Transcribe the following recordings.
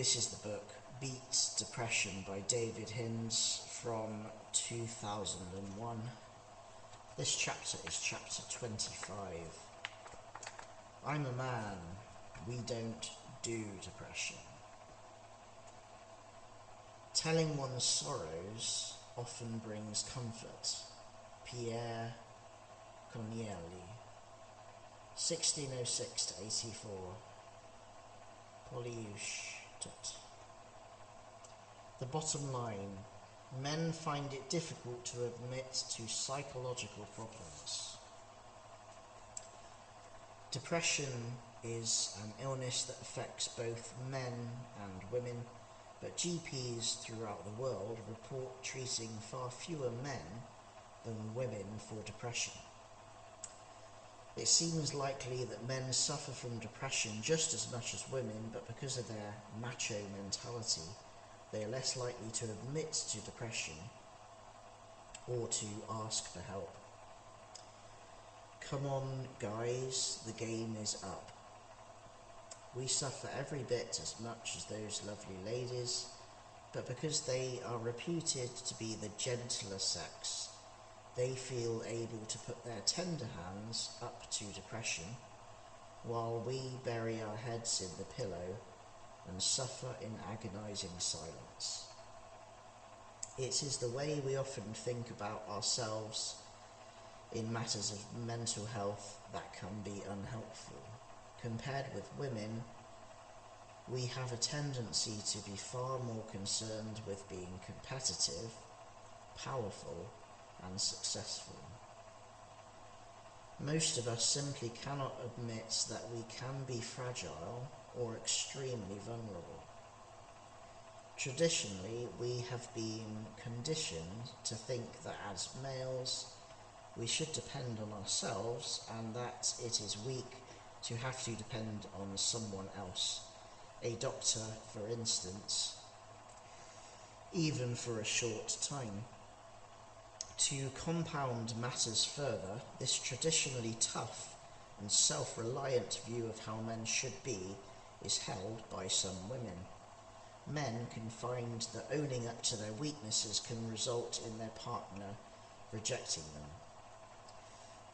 This is the book Beat Depression by David Hinds from 2001. This chapter is chapter 25. I'm a man, we don't do depression. Telling one's sorrows often brings comfort. Pierre Corneille, 1606 to 84. Poliush Tut. The bottom line: men find it difficult to admit to psychological problems. Depression is an illness that affects both men and women, but GPs throughout the world report treating far fewer men than women for depression. It seems likely that men suffer from depression just as much as women, but because of their macho mentality, they are less likely to admit to depression or to ask for help. Come on, guys, the game is up. We suffer every bit as much as those lovely ladies, but because they are reputed to be the gentler sex, they feel able to put their tender hands up to depression, while we bury our heads in the pillow and suffer in agonizing silence. It is the way we often think about ourselves in matters of mental health that can be unhelpful. Compared with women, we have a tendency to be far more concerned with being competitive, powerful, and successful. Most of us simply cannot admit that we can be fragile or extremely vulnerable. Traditionally, we have been conditioned to think that as males, we should depend on ourselves and that it is weak to have to depend on someone else, a doctor, for instance, even for a short time. To compound matters further, this traditionally tough and self-reliant view of how men should be is held by some women. Men can find that owning up to their weaknesses can result in their partner rejecting them.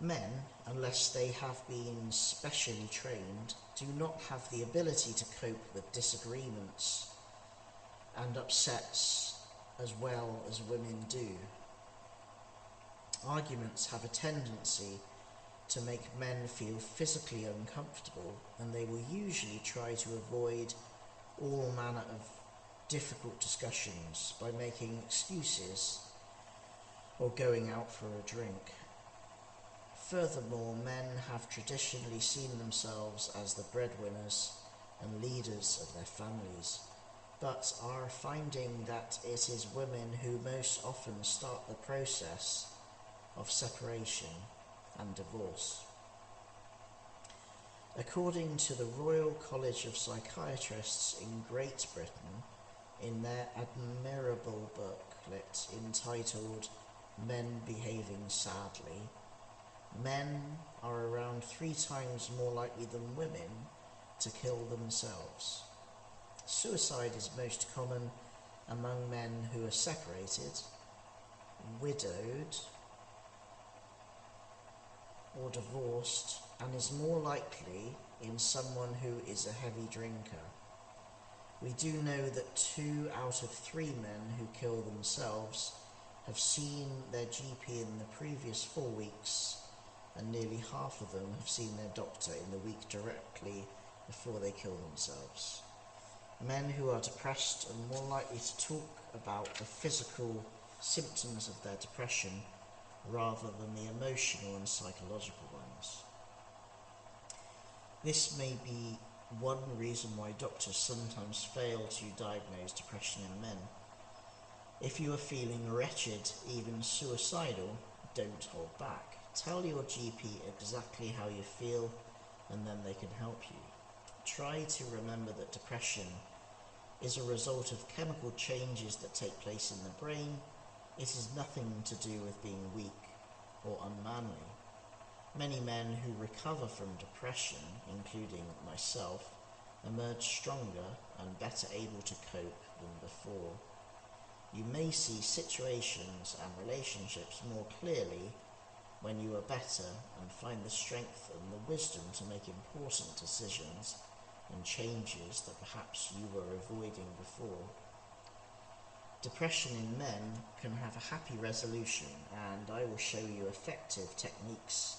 Men, unless they have been specially trained, do not have the ability to cope with disagreements and upsets as well as women do. Arguments have a tendency to make men feel physically uncomfortable, and they will usually try to avoid all manner of difficult discussions by making excuses or going out for a drink. Furthermore, men have traditionally seen themselves as the breadwinners and leaders of their families, but are finding that it is women who most often start the process of separation and divorce. According to the Royal College of Psychiatrists in Great Britain, in their admirable booklet entitled Men Behaving Sadly, men are around 3 times more likely than women to kill themselves. Suicide is most common among men who are separated, widowed, or divorced, and is more likely in someone who is a heavy drinker. We do know that 2 out of 3 men who kill themselves have seen their GP in the previous 4 weeks, and nearly half of them have seen their doctor in the week directly before they kill themselves. Men who are depressed are more likely to talk about the physical symptoms of their depression rather than the emotional and psychological ones. This may be one reason why doctors sometimes fail to diagnose depression in men. If you are feeling wretched, even suicidal, don't hold back. Tell your GP exactly how you feel, and then they can help you. Try to remember that depression is a result of chemical changes that take place in the brain. It is nothing to do with being weak or unmanly. Many men who recover from depression, including myself, emerge stronger and better able to cope than before. You may see situations and relationships more clearly when you are better and find the strength and the wisdom to make important decisions and changes that perhaps you were avoiding before. Depression in men can have a happy resolution, and I will show you effective techniques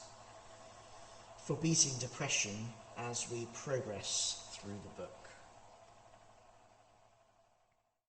for beating depression as we progress through the book.